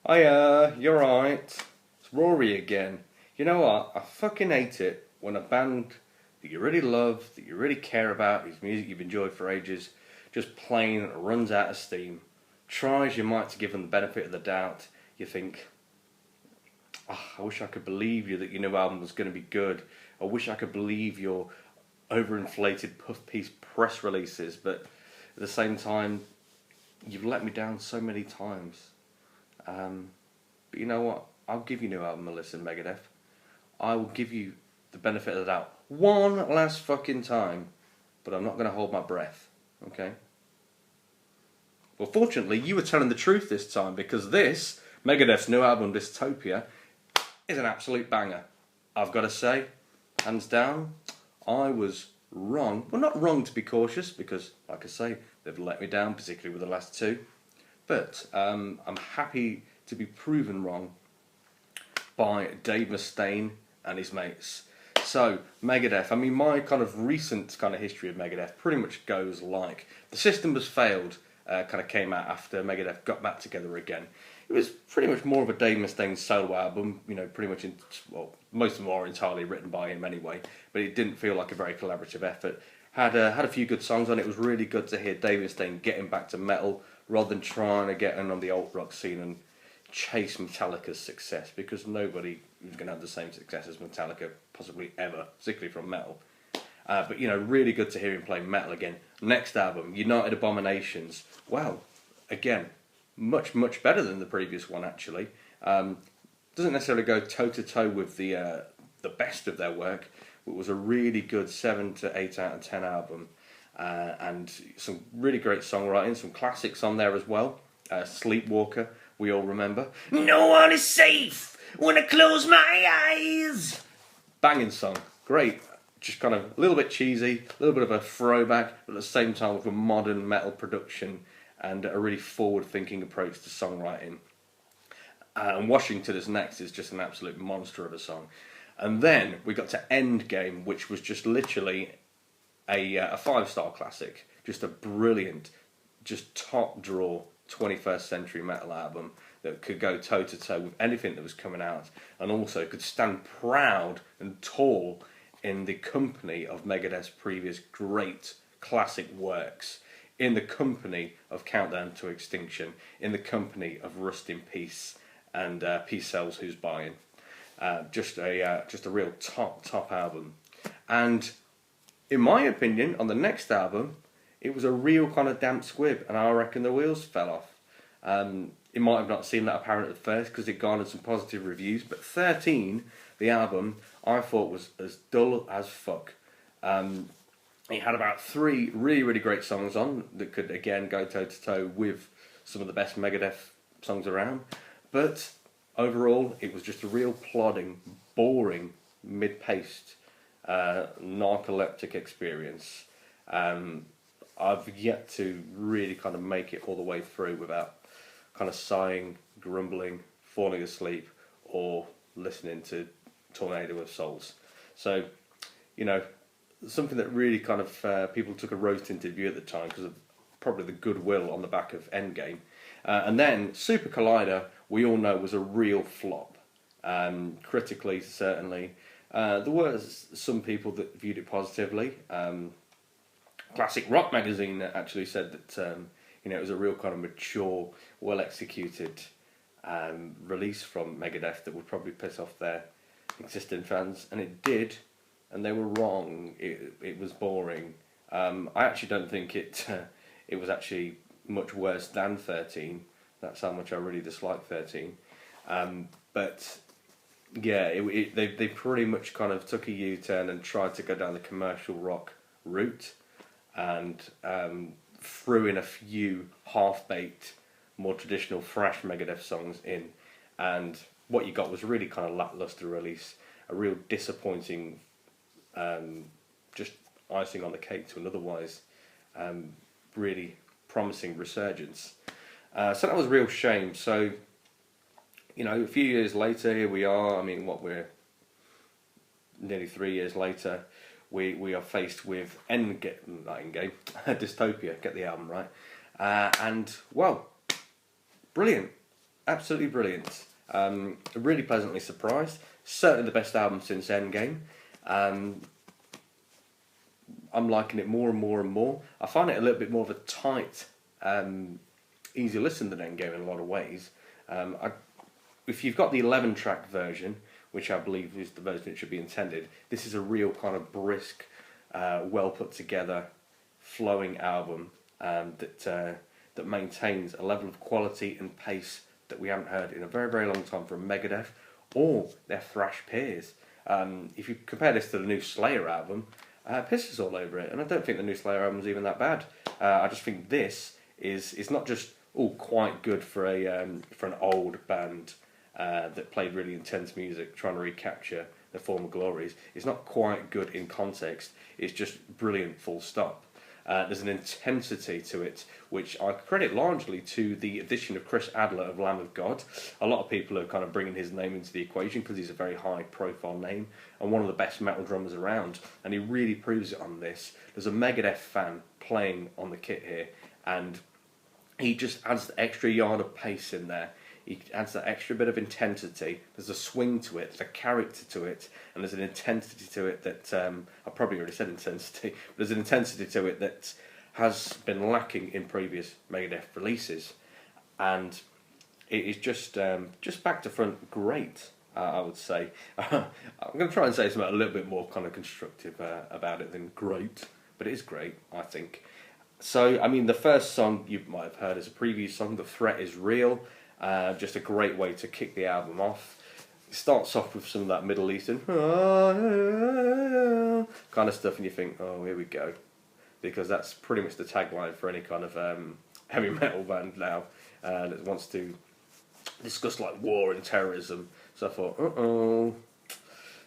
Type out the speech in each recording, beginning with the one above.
Hiya, you're right. It's Rory again. You know what? I fucking hate it when a band that you really love, that you really care about, whose music you've enjoyed for ages, just plain runs out of steam. Tries you might to give them the benefit of the doubt. You think, oh, I wish I could believe you that your new album was going to be good. I wish I could believe your overinflated puff piece press releases, but at the same time, you've let me down so many times. But you know what? I'll give you new album a listen, Megadeth. I will give you the benefit of the doubt one last fucking time, but I'm not going to hold my breath. Okay? Well, fortunately, you were telling the truth this time because this, Megadeth's new album, Dystopia, is an absolute banger. I've got to say, hands down, I was wrong. Well, not wrong to be cautious because, like I say, they've let me down, particularly with the last two. But I'm happy to be proven wrong by Dave Mustaine and his mates. So, Megadeth, I mean, my kind of recent kind of history of Megadeth pretty much goes like, The System Has Failed kind of came out after Megadeth got back together again. It was pretty much more of a Dave Mustaine solo album, you know, pretty much, most of them are entirely written by him anyway, but it didn't feel like a very collaborative effort. Had a few good songs on it. It was really good to hear Dave Mustaine getting back to metal rather than trying to get in on the alt-rock scene and chase Metallica's success, because nobody was going to have the same success as Metallica possibly ever, particularly from metal. But, you know, really good to hear him play metal again. Next album, United Abominations. Wow, again, much, much better than the previous one, actually. Doesn't necessarily go toe-to-toe with the best of their work, but was a really good 7 to 8 out of 10 album. And some really great songwriting, some classics on there as well. Sleepwalker, we all remember. No one is safe when I close my eyes. Banging song, great. Just kind of a little bit cheesy, a little bit of a throwback, but at the same time with a modern metal production and a really forward-thinking approach to songwriting. And Washington is Next is just an absolute monster of a song. And then we got to Endgame, which was just literally a 5-star classic. Just a brilliant, just top draw 21st century metal album that could go toe to toe with anything that was coming out, and also could stand proud and tall in the company of Megadeth's previous great classic works, in the company of Countdown to Extinction, in the company of Rust in Peace and Peace Sells Who's Buying. Just a real top album. And in my opinion, on the next album, it was a real kind of damp squib, and I reckon the wheels fell off. It might have not seemed that apparent at first because it garnered some positive reviews, but 13, the album, I thought was as dull as fuck. It had about 3 really, really great songs on that could, again, go toe-to-toe with some of the best Megadeth songs around, but overall, it was just a real plodding, boring, mid-paced, narcoleptic experience. I've yet to really kind of make it all the way through without kind of sighing, grumbling, falling asleep, or listening to Tornado of Souls. So, you know, something that really kind of people took a rose-tinted view at the time because of probably the goodwill on the back of Endgame. And then Super Collider, we all know, was a real flop. Critically, certainly. There were some people that viewed it positively. Classic Rock magazine actually said that it was a real kind of mature, well-executed release from Megadeth that would probably piss off their existing fans, and it did, and they were wrong. It was boring. I actually don't think it was actually much worse than 13. That's how much I really dislike 13. But yeah, they pretty much kind of took a U-turn and tried to go down the commercial rock route, and threw in a few half-baked, more traditional thrash Megadeth songs in, and what you got was really kind of lackluster release, a real disappointing, just icing on the cake to an otherwise really promising resurgence. So that was a real shame. So, you know, a few years later, here we are. I mean, we're nearly 3 years later. We are faced with Dystopia, get the album right. And, well, brilliant. absolutely brilliant. Really pleasantly surprised. Certainly the best album since Endgame. Um, I'm liking it more and more and more. I find it a little bit more of a tight, easy listen than Endgame in a lot of ways. I if you've got the 11 track version, which I believe is the version it should be intended, this is a real kind of brisk, well put together, flowing album that maintains a level of quality and pace that we haven't heard in a very, very long time from Megadeth or their thrash peers. If you compare this to the new Slayer album, pisses all over it, and I don't think the new Slayer album's even that bad. I just think this is not just all quite good for an old band that played really intense music, trying to recapture their former glories. It's not quite good in context. It's just brilliant, full stop. There's an intensity to it, which I credit largely to the addition of Chris Adler of Lamb of God. A lot of people are kind of bringing his name into the equation because he's a very high-profile name and one of the best metal drummers around, and he really proves it on this. There's a Megadeth fan playing on the kit here, and he just adds the extra yard of pace in there. He adds that extra bit of intensity. There's a swing to it, there's a character to it, and there's an intensity to it that, I probably already said intensity, but there's an intensity to it that has been lacking in previous Megadeth releases. And it is just back to front great, I would say. I'm going to try and say something a little bit more kind of constructive about it than great, but it is great, I think. So, I mean, the first song you might have heard is a preview song, The Threat Is Real. Just a great way to kick the album off. It starts off with some of that Middle Eastern kind of stuff, and you think, oh, here we go. Because that's pretty much the tagline for any kind of heavy metal band now that wants to discuss like war and terrorism. So I thought,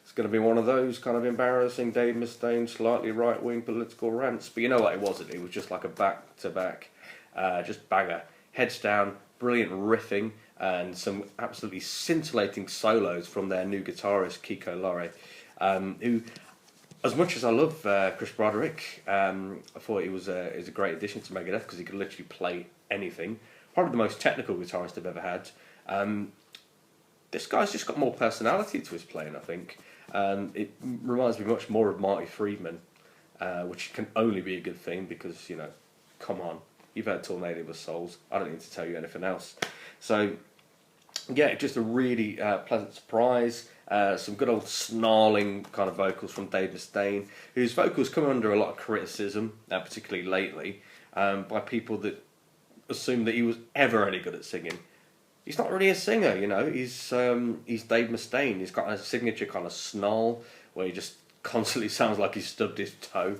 it's going to be one of those kind of embarrassing Dave Mustaine, slightly right-wing political rants. But you know what, it wasn't. It was just like a back-to-back, just banger. Heads down, brilliant riffing, and some absolutely scintillating solos from their new guitarist, Kiko Lore, who, as much as I love Chris Broderick, I thought he was a great addition to Megadeth because he could literally play anything. Probably the most technical guitarist I've ever had. This guy's just got more personality to his playing, I think. It reminds me much more of Marty Friedman, which can only be a good thing because, you know, come on. You've heard Tornado of Souls. I don't need to tell you anything else. So, yeah, just a really pleasant surprise. Some good old snarling kind of vocals from Dave Mustaine, whose vocals come under a lot of criticism, particularly lately, by people that assume that he was ever any good at singing. He's not really a singer, you know. He's Dave Mustaine. He's got a signature kind of snarl where he just constantly sounds like he's stubbed his toe.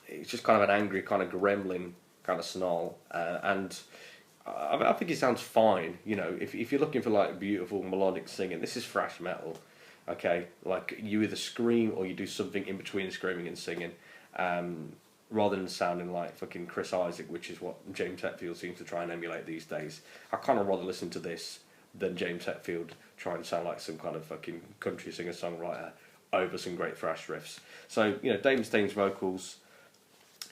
It's just kind of an angry kind of gremlin kind of snarl, and I think he sounds fine. You know, if you're looking for like beautiful melodic singing, this is thrash metal. Okay, like you either scream or you do something in between screaming and singing, rather than sounding like fucking Chris Isaac, which is what James Hetfield seems to try and emulate these days. I kind of rather listen to this than James Hetfield try and sound like some kind of fucking country singer-songwriter over some great thrash riffs. So, you know, Dave Mustaine's vocals,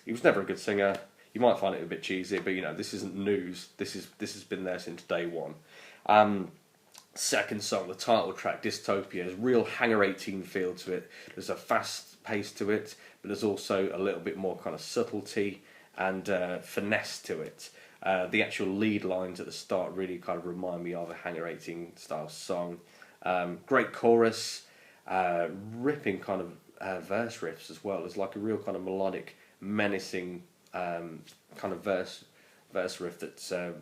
he was never a good singer. You might find it a bit cheesy, but you know, this isn't news. This has been there since day one. Second song, the title track, Dystopia, has real Hangar 18 feel to it. There's a fast pace to it, but there's also a little bit more kind of subtlety and finesse to it. The actual lead lines at the start really kind of remind me of a Hangar 18 style song. Great chorus, ripping kind of verse riffs as well. There's like a real kind of melodic, menacing kind of verse riff that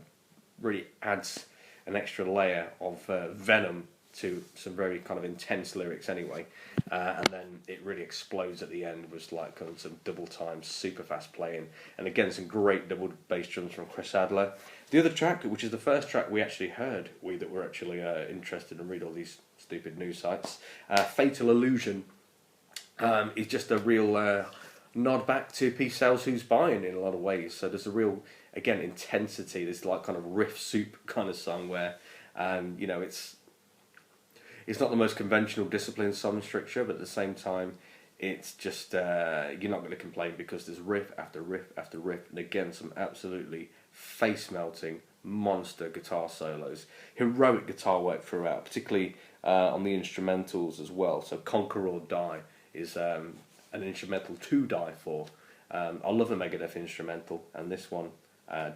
really adds an extra layer of venom to some very kind of intense lyrics anyway, and then it really explodes at the end with like some double time super fast playing, and again some great double bass drums from Chris Adler. The other track, which is the first track we actually heard, we that were actually interested and read all these stupid news sites, Fatal Illusion, is just a real nod back to Peace Sells Who's Buying in a lot of ways. So there's a real, again, intensity, this like kind of riff soup kind of song where, you know, it's not the most conventional discipline song structure, but at the same time, it's just, you're not going to complain because there's riff after riff after riff, and again, some absolutely face-melting, monster guitar solos, heroic guitar work throughout, particularly on the instrumentals as well. So Conquer or Die is an instrumental to die for. I love the Megadeth instrumental, and this one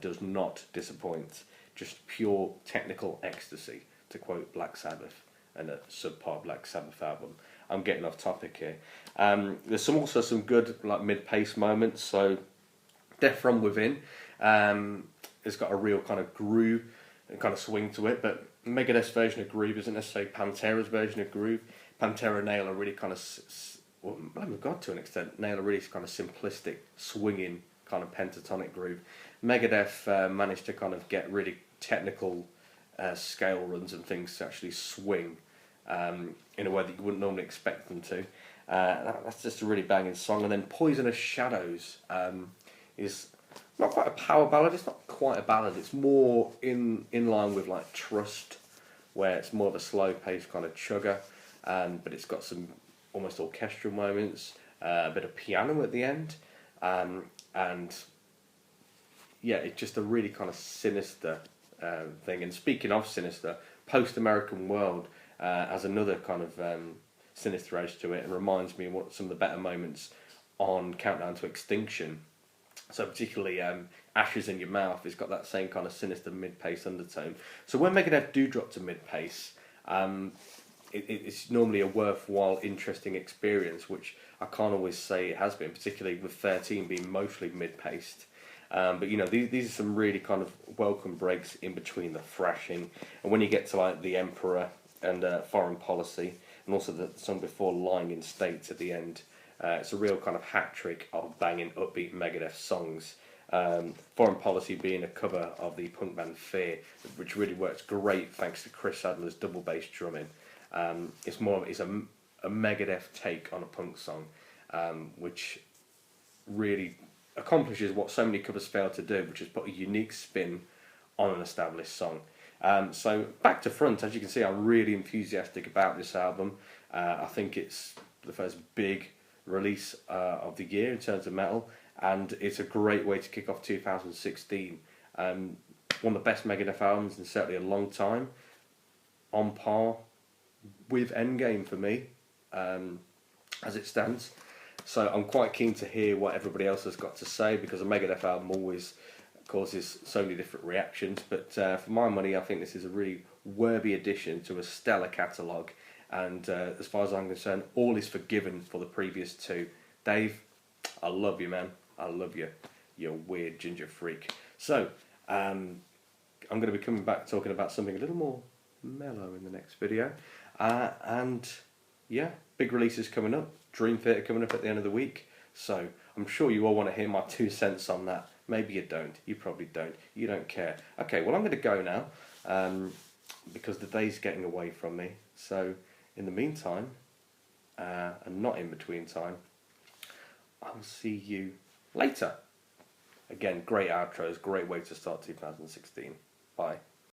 does not disappoint. Just pure technical ecstasy, to quote Black Sabbath and a subpar Black Sabbath album. I'm getting off topic here. There's also some good like mid-pace moments. So Death From Within, it's got a real kind of groove and kind of swing to it, but Megadeth's version of groove isn't necessarily Pantera's version of groove. Pantera nail a really kind of, well, God, to an extent, nail a really kind of simplistic, swinging kind of pentatonic groove. Megadeth managed to kind of get really technical scale runs and things to actually swing in a way that you wouldn't normally expect them to. That's just a really banging song. And then Poisonous Shadows is not quite a power ballad. It's not quite a ballad. It's more in line with like Trust, where it's more of a slow paced kind of chugger, but it's got some almost orchestral moments, a bit of piano at the end, and yeah, it's just a really kind of sinister thing. And speaking of sinister, Post American World has another kind of sinister edge to it, and reminds me of what some of the better moments on Countdown to Extinction. So particularly Ashes in Your Mouth has got that same kind of sinister mid-pace undertone. So when Megadeth do drop to mid-pace, it's normally a worthwhile, interesting experience, which I can't always say it has been, particularly with 13 being mostly mid-paced. But you know, these are some really kind of welcome breaks in between the thrashing, and when you get to like The Emperor and Foreign Policy, and also the song before, Lying in State, at the end, it's a real kind of hat trick of banging upbeat Megadeth songs. Foreign Policy being a cover of the punk band Fear, which really works great thanks to Chris Sadler's double bass drumming. It's a Megadeth take on a punk song, which really accomplishes what so many covers fail to do, which is put a unique spin on an established song. So back to front, as you can see, I'm really enthusiastic about this album. I think it's the first big release of the year in terms of metal, and it's a great way to kick off 2016. One of the best Megadeth albums in certainly a long time, on par with Endgame for me, as it stands. So I'm quite keen to hear what everybody else has got to say, because a Megadeth album always causes so many different reactions. But for my money, I think this is a really worthy addition to a stellar catalogue. And as far as I'm concerned, all is forgiven for the previous two. Dave, I love you, man. I love you. You weird ginger freak. So, I'm going to be coming back talking about something a little more mellow in the next video. And yeah, big releases coming up. Dream Theater coming up at the end of the week. So, I'm sure you all want to hear my 2 cents on that. Maybe you don't. You probably don't. You don't care. Okay, well, I'm going to go now, because the day's getting away from me. So, in the meantime, and not in between time, I'll see you later. Again, great outros, great way to start 2016. Bye.